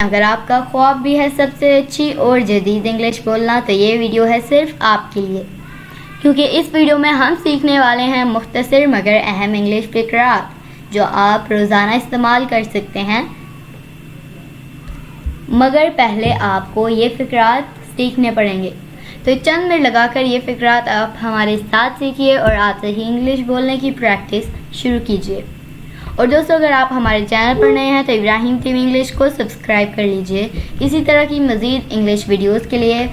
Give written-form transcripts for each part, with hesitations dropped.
अगर आपका ख्वाब भी है सबसे अच्छी और जदीद इंग्लिश बोलना, तो ये वीडियो है सिर्फ आपके लिए, क्योंकि इस वीडियो में हम सीखने वाले हैं मुख्तसर मगर अहम इंग्लिश फ़िक्रात जो आप रोज़ाना इस्तेमाल कर सकते हैं। मगर पहले आपको ये फ़िक्रात सीखने पड़ेंगे, तो चंद मिनट लगाकर ये फ़िक्रात आप हमारे साथ सीखिए और आपसे ही इंग्लिश बोलने की प्रैक्टिस शुरू कीजिए। और दोस्तों, अगर आप हमारे चैनल पर नए हैं तो इब्राहिम टीम इंग्लिश को सब्सक्राइब कर लीजिए इसी तरह की मज़ीद इंग्लिश वीडियोस के लिए,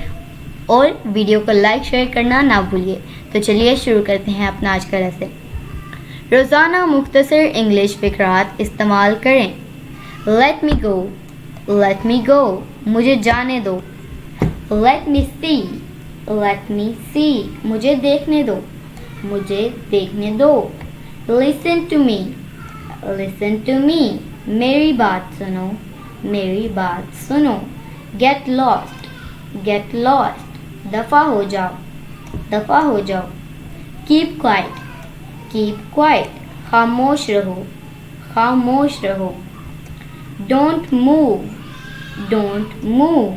और वीडियो को लाइक शेयर करना ना भूलिए। तो चलिए शुरू करते हैं अपना आज का लेसन। रोज़ाना मुख्तसर इंग्लिश फ़िक्रात इस्तेमाल करें। लेट मी गो, लेट मी गो, मुझे जाने दो। लेट मी सी, लेट मी सी, मुझे देखने दो, मुझे देखने दो। Listen to me, listen to me, मेरी बात सुनो, मेरी बात सुनो। गेट लॉस्ट, गेट लॉस्ट, दफ़ा हो जाओ, दफ़ा हो जाओ। कीप क्वाइट, कीप क्वाइट, खामोश रहो, खामोश रहो। डोंट मूव, डोंट मूव,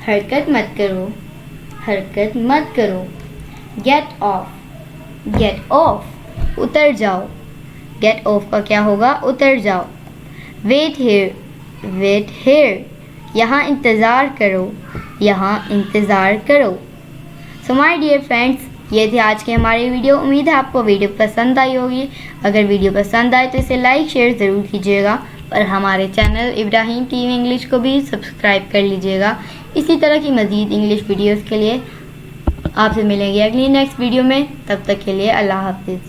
हरकत मत करो, हरकत मत करो। गेट ऑफ, गेट ऑफ, उतर जाओ। गेट ऑफ का क्या होगा? उतर जाओ। वेट हियर, वेट हियर, यहाँ इंतज़ार करो, यहाँ इंतज़ार करो। सो माय डियर फ्रेंड्स, ये थी आज की हमारी वीडियो। उम्मीद है आपको वीडियो पसंद आई होगी। अगर वीडियो पसंद आए तो इसे लाइक शेयर ज़रूर कीजिएगा और हमारे चैनल इब्राहिम टीम इंग्लिश को भी सब्सक्राइब कर लीजिएगा इसी तरह की मज़ीद इंग्लिश वीडियोस के लिए। आपसे मिलेंगे अगली नेक्स्ट वीडियो में, तब तक के लिए अल्लाह हाफिज़।